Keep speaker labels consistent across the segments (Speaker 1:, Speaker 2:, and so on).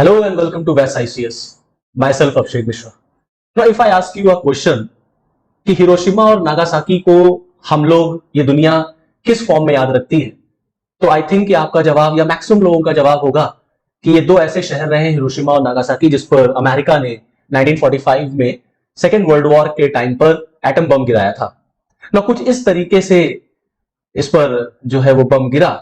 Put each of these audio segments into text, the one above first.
Speaker 1: Hello and welcome to West ICS. Myself Abhishek Mishra. Now, if I ask you a question कि Hiroshima और Nagasaki को हम लोग ये दुनिया किस फॉर्म में याद रखती है, तो आई थिंक कि आपका जवाब या मैक्सिमम लोगों का जवाब होगा कि ये दो ऐसे शहर रहे हैं हिरोशिमा और नागासाकी जिस पर अमेरिका ने 1945 में सेकेंड वर्ल्ड वॉर के टाइम पर एटम बम गिराया था ना। कुछ इस तरीके से इस पर जो है वो बम गिरा।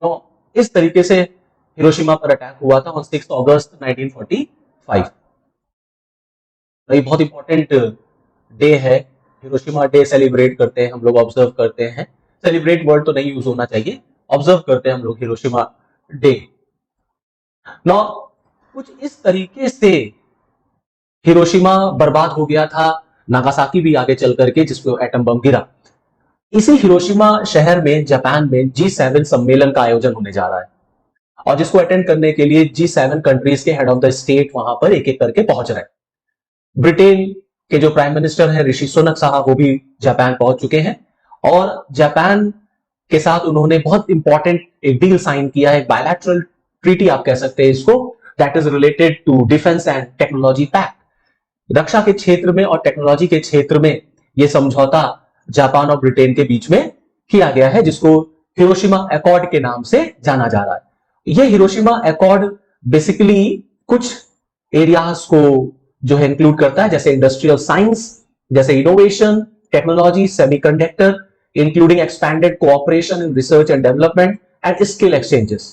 Speaker 1: तो इस तरीके से हिरोशिमा पर अटैक हुआ था ऑन 6 अगस्त 1945। ये बहुत इंपॉर्टेंट डे है। हिरोशिमा डे सेलिब्रेट करते हैं हम लोग, ऑब्जर्व करते हैं। सेलिब्रेट वर्ड तो नहीं यूज होना चाहिए, ऑब्जर्व करते हैं हम लोग हिरोशिमा डे। ना कुछ इस तरीके से हिरोशिमा बर्बाद हो गया था, नागासाकी भी आगे चल करके जिसपे एटम बम गिरा। इसी हिरोशिमा शहर में जापान में G7 सम्मेलन का आयोजन होने जा रहा है और जिसको अटेंड करने के लिए G7 कंट्रीज के हेड ऑफ द स्टेट वहां पर एक एक करके पहुंच रहे हैं। ब्रिटेन के जो प्राइम मिनिस्टर है ऋषि सुनक साहब, वो भी जापान पहुंच चुके हैं और जापान के साथ उन्होंने बहुत इंपॉर्टेंट एक डील साइन किया है, बायलैटरल ट्रीटी आप कह सकते हैं इसको, that is related to defence and technology pact. रक्षा के क्षेत्र में और टेक्नोलॉजी के क्षेत्र में यह समझौता जापान और ब्रिटेन के बीच में किया गया है, जिसको हिरोशिमा एकॉर्ड के नाम से जाना जा रहा है। यह हिरोशिमा एकॉर्ड बेसिकली कुछ एरियाज को जो है इंक्लूड करता है, जैसे इंडस्ट्रियल साइंस, जैसे innovation, technology, semiconductor, including expanded cooperation in research and development and skill exchanges.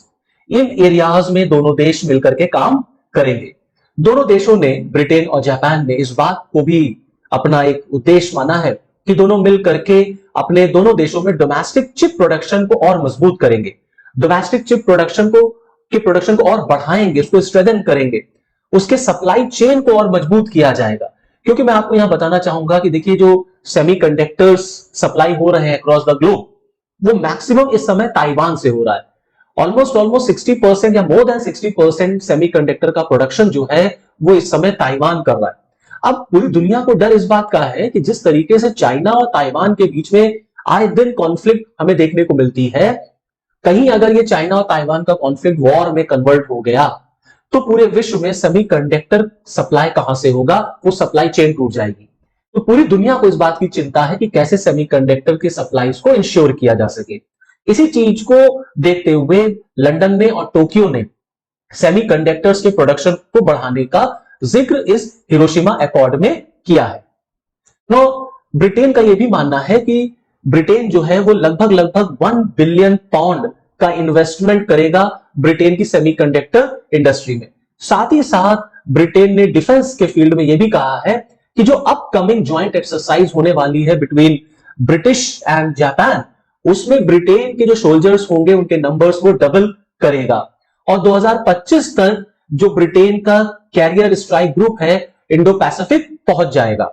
Speaker 1: In areas में दोनों देश मिलकर के काम करेंगे। दोनों देशों ने, ब्रिटेन और जापान ने, इस बात को भी अपना एक उद्देश्य माना है कि दोनों मिल करके अपने दोनों देशों में डोमेस्टिक चिप प्रोडक्शन को और मजबूत करेंगे, डोमेस्टिक चिप प्रोडक्शन को और बढ़ाएंगे, उसको स्ट्रेंथन करेंगे, उसके सप्लाई चेन को और मजबूत किया जाएगा। क्योंकि मैं आपको यहां बताना चाहूंगा कि देखिए, जो सेमीकंडक्टर्स सप्लाई हो रहे हैं अक्रॉस द ग्लोब, वो मैक्सिमम इस समय ताइवान से हो रहा है। ऑलमोस्ट 60% या मोर देन 60% सेमीकंडक्टर का प्रोडक्शन जो है वो इस समय ताइवान कर रहा है। अब पूरी दुनिया को डर इस बात का है कि जिस तरीके से चाइना और ताइवान के बीच में आए दिन कॉन्फ्लिक्ट हमें देखने को मिलती है, कहीं अगर ये चाइना और ताइवान का कॉन्फ्लिक्ट वॉर में कन्वर्ट हो गया तो पूरे विश्व में सेमीकंडक्टर सप्लाई कहां से होगा, वो सप्लाई चेन टूट जाएगी। तो पूरी दुनिया को इस बात की चिंता है कि कैसे सेमीकंडक्टर की सप्लाईज को इंश्योर किया जा सके। इसी चीज को देखते हुए लंदन में और टोक्यो ने सेमीकंडक्टर्स के प्रोडक्शन को बढ़ाने का जिक्र इस हिरोशिमा एकॉर्ड में किया है। तो ब्रिटेन का यह भी मानना है कि ब्रिटेन जो है वो लगभग 1 बिलियन पाउंड का इन्वेस्टमेंट करेगा ब्रिटेन की सेमीकंडक्टर इंडस्ट्री में। साथ ही साथ ब्रिटेन ने डिफेंस के फील्ड में यह भी कहा है कि जो अपकमिंग ज्वाइंट एक्सरसाइज होने वाली है बिटवीन ब्रिटिश एंड जापान, उसमें ब्रिटेन के जो सोल्जर्स होंगे उनके नंबर्स वो डबल करेगा और 2025 तक जो ब्रिटेन का कैरियर स्ट्राइक ग्रुप है इंडो पैसिफिक पहुंच जाएगा।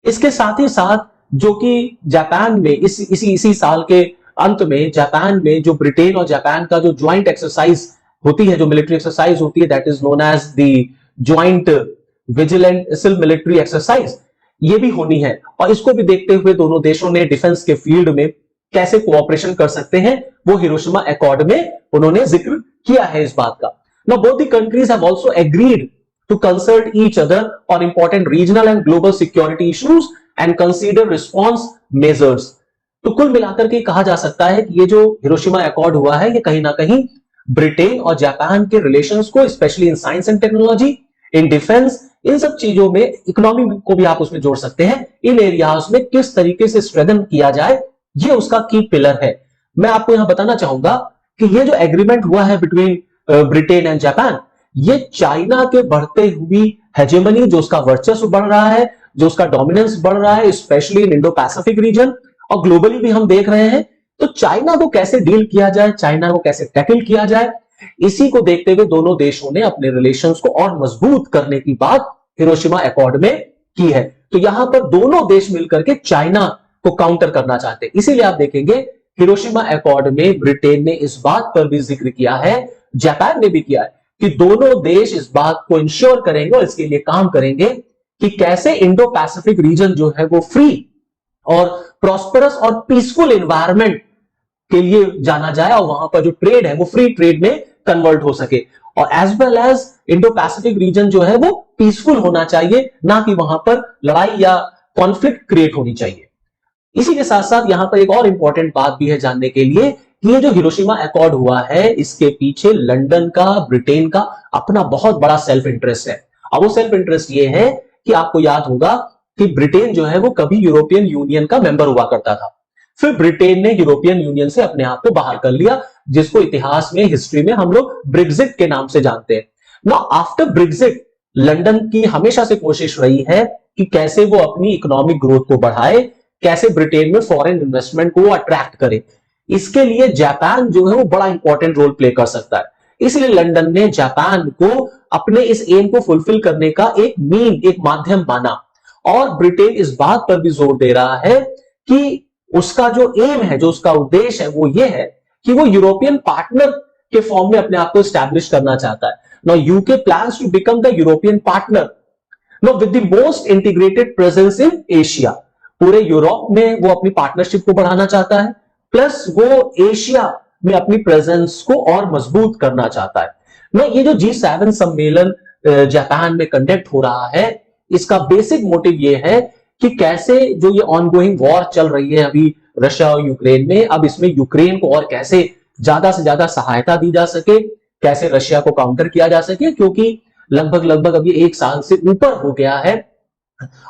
Speaker 1: इसके साथ ही साथ जो कि जापान में इसी साल के अंत में जापान में जो ब्रिटेन और जापान का जो ज्वाइंट एक्सरसाइज होती है, जो मिलिट्री एक्सरसाइज होती है, that is known as the joint vigilant isle military exercise, ये भी होनी है। और इसको भी देखते हुए दोनों देशों ने डिफेंस के फील्ड में कैसे कोऑपरेशन कर सकते हैं वो हिरोशिमा एकॉर्ड में उन्होंने जिक्र किया है इस बात का। Now both the countries have also agreed to consult each other on important regional and global security issues and consider response measures। तो कुल मिलाकर के कहा जा सकता है कि ये जो हिरोशिमा एकॉर्ड हुआ है ये कहीं ना कहीं ब्रिटेन और जापान के रिलेशंस को, specially in science and technology, in defence, in सब चीजों में, इकोनॉमी को भी आप उसमें जोड़ सकते हैं, इन एरियाज में किस तरीके से स्ट्रेंथन किया जाए, ये उसका की पिलर है। मैं आपको यहां बताना चाहूंगा कि ये जो एग्रीमेंट हुआ है बिटवीन ब्रिटेन एंड जापान, ये चाइना के बढ़ते हुई हेजेमनी, जो उसका वर्चस्व बढ़ रहा है, जो उसका डोमिनेंस बढ़ रहा है, specially in Indo Pacific reason और ग्लोबली भी हम देख रहे हैं, तो चाइना को कैसे डील किया जाए, चाइना को कैसे टैकल किया जाए, इसी को देखते हुए दोनों देशों ने अपने रिलेशंस को और मजबूत करने की बात हिरोशिमा एकॉर्ड में की है। तो यहां पर दोनों देश मिलकर के चाइना को काउंटर करना चाहते हैं। इसीलिए आप देखेंगे हिरोशिमा एकॉर्ड में ब्रिटेन ने इस बात पर भी जिक्र किया है, जापान ने भी किया है, कि दोनों देश इस बात को इंश्योर करेंगे और इसके लिए काम करेंगे कि कैसे इंडो पैसिफिक रीजन जो है वो फ्री और प्रॉस्परस और पीसफुल एनवायरनमेंट के लिए जाना जाए और वहां पर जो ट्रेड है वो फ्री ट्रेड में कन्वर्ट हो सके, और as well as Indo Pacific region जो है वो पीसफुल होना चाहिए, ना कि वहां पर लड़ाई या कॉन्फ्लिक्ट क्रिएट होनी चाहिए। इसी के साथ साथ यहां पर एक और इंपॉर्टेंट बात भी है जानने के लिए कि ये जो हिरोशिमा अकॉर्ड हुआ है इसके पीछे लंदन का, ब्रिटेन का अपना बहुत बड़ा सेल्फ इंटरेस्ट है। अब वो सेल्फ इंटरेस्ट ये है कि आपको याद होगा कि ब्रिटेन जो है वो कभी यूरोपियन यूनियन का मेंबर हुआ करता था, फिर ब्रिटेन ने यूरोपियन यूनियन से अपने आप को बाहर कर लिया, जिसको इतिहास में, हिस्ट्री में हम लोग ब्रेक्जिट के नाम से जानते हैं। नाउ आफ्टर ब्रेक्जिट लंदन की हमेशा से कोशिश रही है कि कैसे वो अपनी इकोनॉमिक ग्रोथ को बढ़ाए, कैसे ब्रिटेन में फॉरेन इन्वेस्टमेंट को अट्रैक्ट करे। इसके लिए जापान जो है वो बड़ा इंपॉर्टेंट रोल प्ले कर सकता है, इसलिए लंदन ने जापान को अपने इस एम को फुलफिल करने का एक मीन, एक माध्यम माना। और ब्रिटेन इस बात पर भी जोर दे रहा है कि उसका जो एम है, जो उसका उद्देश्य है वो ये है कि वो यूरोपियन पार्टनर के फॉर्म में अपने आप को एस्टैब्लिश करना चाहता है। Now UK plans to become the European partner now with the most integrated presence in Asia. पूरे यूरोप में वो अपनी पार्टनरशिप को बढ़ाना चाहता है, प्लस वो एशिया में अपनी प्रेजेंस को और मजबूत करना चाहता है। ना ये जो G7 सम्मेलन जापान में कंडक्ट हो रहा है, इसका बेसिक मोटिव ये है कि कैसे जो ये ऑनगोइंग वॉर चल रही है अभी रशिया और यूक्रेन में, अब इसमें यूक्रेन को और कैसे ज्यादा से ज्यादा सहायता दी जा सके, कैसे रशिया को काउंटर किया जा सके, क्योंकि लगभग अभी 1 साल से ऊपर हो गया है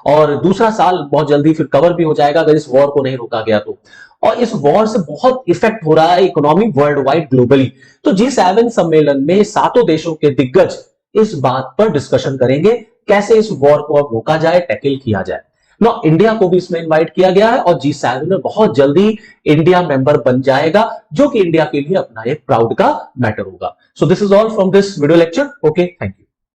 Speaker 1: और दूसरा साल बहुत जल्दी फिर कवर भी हो जाएगा अगर इस वॉर को नहीं रोका गया तो। और इस वॉर से बहुत इफेक्ट हो रहा है इकोनॉमी वर्ल्ड वाइड, ग्लोबली। तो G7 सम्मेलन में 7 देशों के दिग्गज इस बात पर डिस्कशन करेंगे कैसे इस वॉर को अब रोका जाए, टैकल किया जाए। ना इंडिया को भी इसमें इनवाइट किया गया है और G7 में बहुत जल्दी इंडिया मेंबर बन जाएगा, जो कि इंडिया के लिए अपना एक प्राउड का मैटर होगा। So this is all from this video lecture. Okay, thank you.